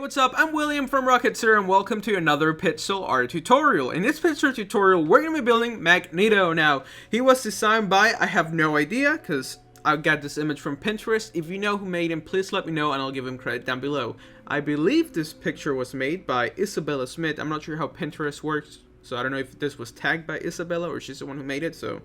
what's up? I'm William from Rocket Sir, and welcome to another pixel art tutorial. In this pixel art tutorial, we're going to be building Magneto. Now, he was designed by, I have no idea, because I got this image from Pinterest. If you know who made him, please let me know, and I'll give him credit down below. I believe this picture was made by Isabella Smith. I'm not sure how Pinterest works, so I don't know if this was tagged by Isabella or she's the one who made it, so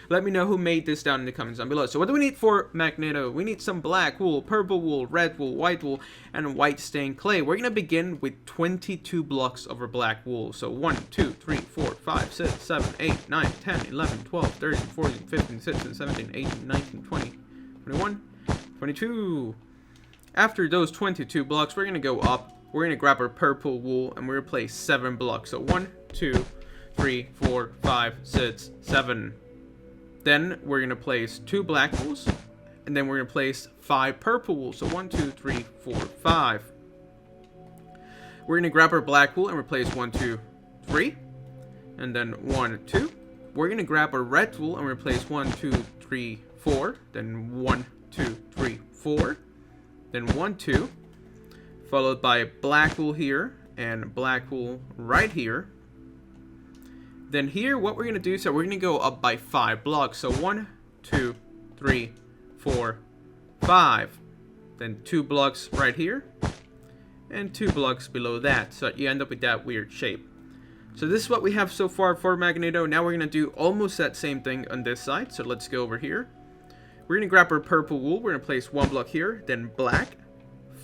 let me know who made this down in the comments down below. So what do we need for Magneto? We need some black wool, purple wool, red wool, and white stained clay. We're going to begin with 22 blocks of our black wool. So 1, 2, 3, 4, 5, 6, 7, 8, 9, 10, 11, 12, 13, 14, 15, 16, 17, 18, 19, 20, 21, 22. After those 22 blocks, we're going to go up. We're going to grab our purple wool and we're going to place 7 blocks. So 1, 2, 3, 4, 5, 6, 7. Then we're going to place 2 black wools, and then we're going to place 5 purple wools. So 1, 2, 3, 4, 5. We're going to grab our black wool and replace 1, 2, 3. And then 1, 2. We're going to grab our red wool and replace 1, 2, 3, 4. Then 1, 2, 3, 4. Then 1, 2. Followed by black wool here and black wool right here. Then here, what we're going to do is that we're going to go up by 5 blocks. So 1, 2, 3, 4, 5. Then 2 blocks right here. And 2 blocks below that. So you end up with that weird shape. So this is what we have so far for Magneto. Now we're going to do almost that same thing on this side. So let's go over here. We're going to grab our purple wool. We're going to place 1 block here. Then black.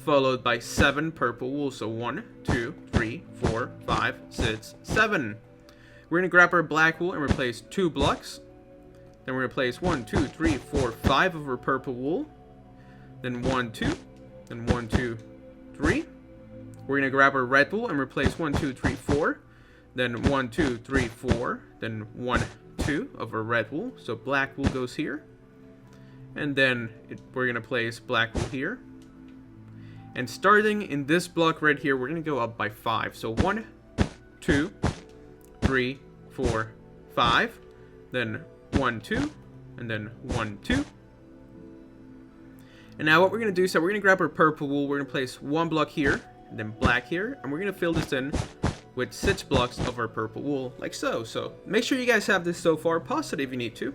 Followed by 7 purple wool. So 1, 2, 3, 4, 5, 6, 7. We're going to grab our black wool and replace 2 blocks. Then we're going to place 1, 2, 3, 4, 5 of our purple wool. Then 1, 2. Then 1, 2, 3. We're going to grab our red wool and replace 1, 2, 3, 4. Then 1, 2, 3, 4. Then 1, 2 of our red wool. So black wool goes here. And then we're going to place black wool here. And starting in this block right here, we're going to go up by 5. So 1, 2, 3, 4, 5, then 1, 2, and then 1, 2. And now what we're going to do is that we're going to grab our purple wool, we're going to place 1 block here, and then black here, and we're going to fill this in with 6 blocks of our purple wool, like so. So make sure you guys have this so far, pause it if you need to.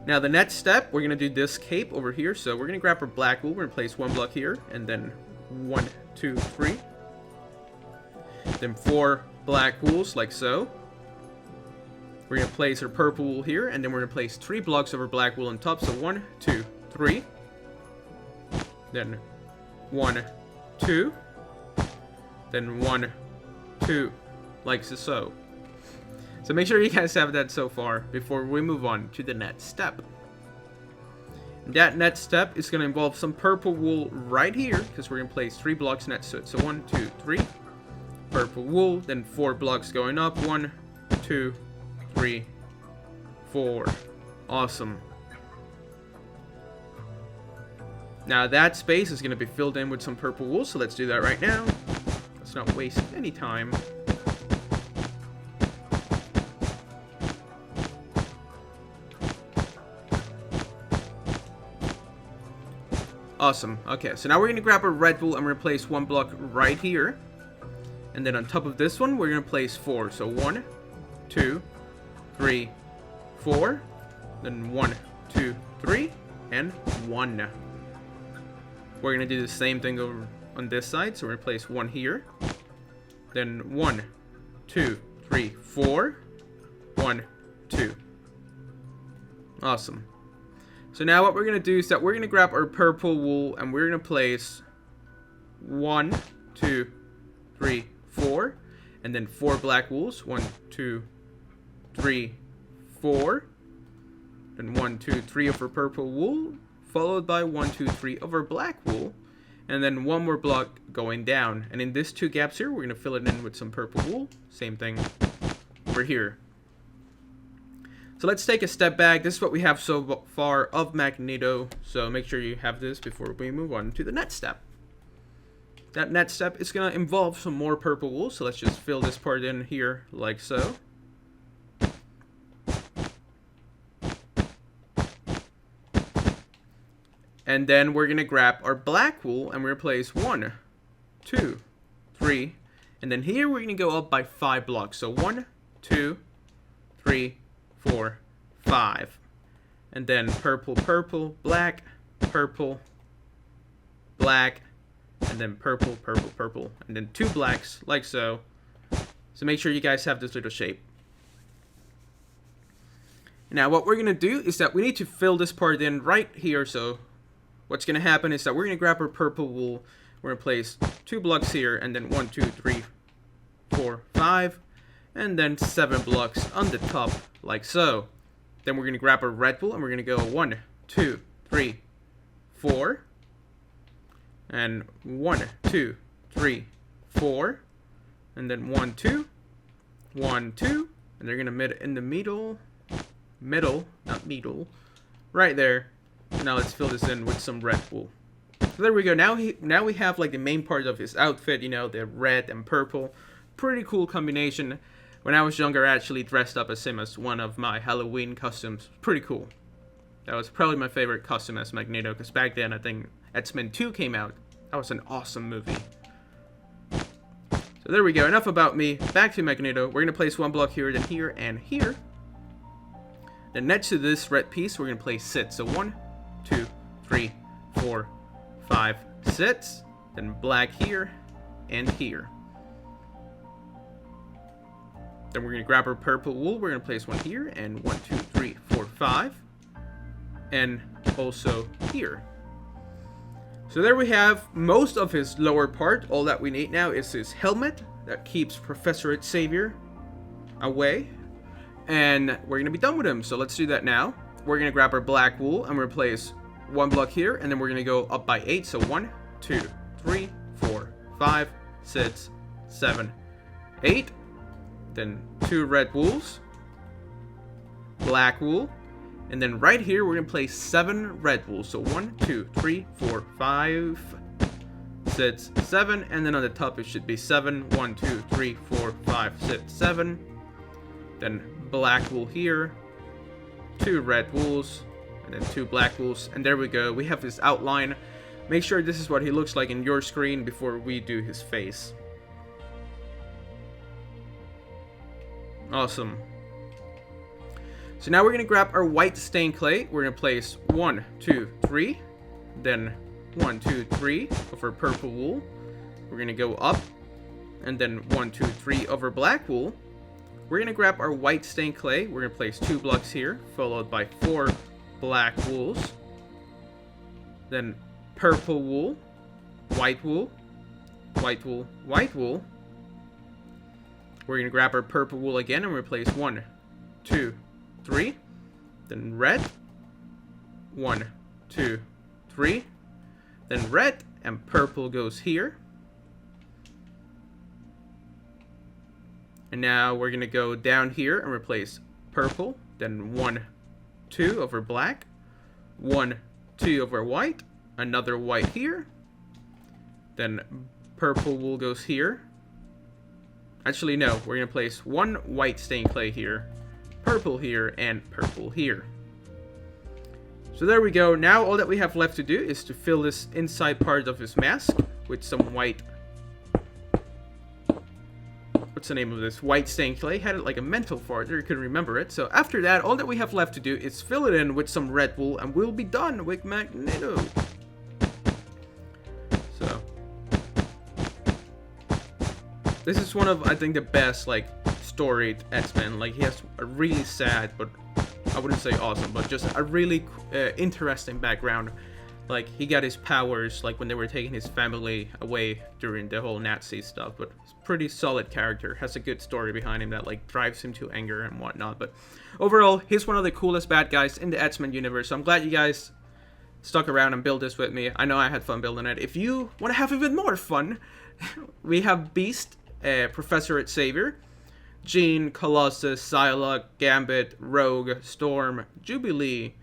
Now the next step, we're going to do this cape over here, so we're going to grab our black wool, we're going to place 1 block here, and then 1, 2, 3. Then 4 black wools, like so. We're going to place our purple wool here, and then we're going to place 3 blocks of our black wool on top. So 1, 2, 3. Then 1, 2. Then 1, 2, like so. So make sure you guys have that so far before we move on to the next step. That next step is going to involve some purple wool right here, because we're going to place 3 blocks next to it. So 1, 2, 3. Purple wool, then 4 blocks going up. 1, 2, 3, 4. Awesome. Now that space is going to be filled in with some purple wool, so let's do that right now. Let's not waste any time. Awesome. Okay, so now we're going to grab our red wool and replace 1 block right here. And then on top of this one, we're going to place 4. So 1, 2, 3, 4. Then 1, 2, 3, and 1. We're going to do the same thing over on this side. So we're going to place 1 here. Then 1, 2, 3, 4. 1, 2. Awesome. So now what we're going to do is that we're going to grab our purple wool and we're going to place 1, 2, 3, 4, and then 4 black wools. 1, 2, 3, 4. Then 1, 2, 3 of our purple wool, followed by 1, 2, 3 of our black wool, and then 1 more block going down. And in these 2 gaps here, we're going to fill it in with some purple wool. Same thing over here. So let's take a step back. This is what we have so far of Magneto. So make sure you have this before we move on to the next step. That next step is going to involve some more purple wool. So let's just fill this part in here like so. And then we're going to grab our black wool and we're going to place 1, 2, 3. And then here we're going to go up by 5 blocks. So 1, 2, 3, 4, 5. And then purple, purple, black, purple, black, and then purple, purple, purple. And then 2 blacks, like so. So make sure you guys have this little shape. Now what we're going to do is that we need to fill this part in right here. So what's going to happen is that we're going to grab our purple wool. We're going to place 2 blocks here, and then 1, 2, 3, 4, 5, and then 7 blocks on the top, like so. Then we're going to grab our red wool, and we're going to go 1, 2, 3, 4, and 1, 2, 3, 4, and then 1, 2, 1, 2, and they're going to meet in the middle, not middle, right there. Now let's fill this in with some red wool. So there we go. Now we have like the main part of his outfit, you know, the red and purple. Pretty cool combination. When I was younger, I actually dressed up as him as one of my Halloween costumes. Pretty cool. That was probably my favorite costume as Magneto, because back then I think X-Men 2 came out. That was an awesome movie. So there we go. Enough about me. Back to Magneto. We're going to place 1 block here, then here, and here. Then next to this red piece, we're going to place sits. So 1, 2, 3, 4, 5 sits. Then black here and here. Then we're going to grab our purple wool. We're going to place 1 here, and 1, 2, 3, 4, 5. And also here. So there we have most of his lower part. All that we need now is his helmet that keeps Professor Xavier away. And we're going to be done with him. So let's do that now. We're going to grab our black wool and we're going to place 1 block here. And then we're going to go up by 8. So 1, 2, 3, 4, 5, 6, 7, 8. Then 2 red wools. Black wool. And then right here, we're going to place 7 red wools. So 1, 2, 3, 4, 5, 6, 7. And then on the top, it should be 7. 1, 2, 3, 4, 5, 6, 7. Then black wool here. 2 red wools. And then 2 black wools. And there we go. We have his outline. Make sure this is what he looks like in your screen before we do his face. Awesome. So now we're going to grab our white stained clay. We're going to place 1, 2, 3. Then 1, 2, 3 over purple wool. We're going to go up. And then 1, 2, 3 over black wool. We're going to grab our white stained clay. We're going to place 2 blocks here, followed by 4 black wools. Then purple wool, white wool, white wool, white wool. We're going to grab our purple wool again and replace 1, 2, 3. Then red. 1, 2, 3. Then red and purple goes here. And now we're going to go down here and replace purple. Then 1, 2 over black. 1, 2 over white. Another white here. Then purple wool goes here. Actually, no. We're going to place 1 white stained clay here, purple here, and purple here. So there we go. Now all that we have left to do is to fill this inside part of his mask with some white... What's the name of this? White stained clay. Had it like a mental fart there. You couldn't remember it. So after that, all that we have left to do is fill it in with some red wool, and we'll be done with Magneto. So... this is one of, I think, the best, like, storied X-Men. Like, he has a really sad, but I wouldn't say awesome, but just a really interesting background. Like, he got his powers, like, when they were taking his family away during the whole Nazi stuff. But it's a pretty solid character. Has a good story behind him that, like, drives him to anger and whatnot. But overall, he's one of the coolest bad guys in the X-Men universe. So I'm glad you guys stuck around and built this with me. I know I had fun building it. If you want to have even more fun, we have Beast, Professor Xavier, Jean, Colossus, Psylocke, Gambit, Rogue, Storm, Jubilee,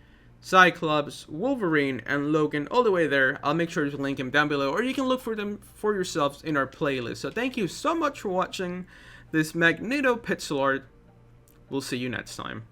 Cyclops, Wolverine, and Logan all the way there. I'll make sure to link them down below, or you can look for them for yourselves in our playlist. So thank you so much for watching this Magneto pixel art. We'll see you next time.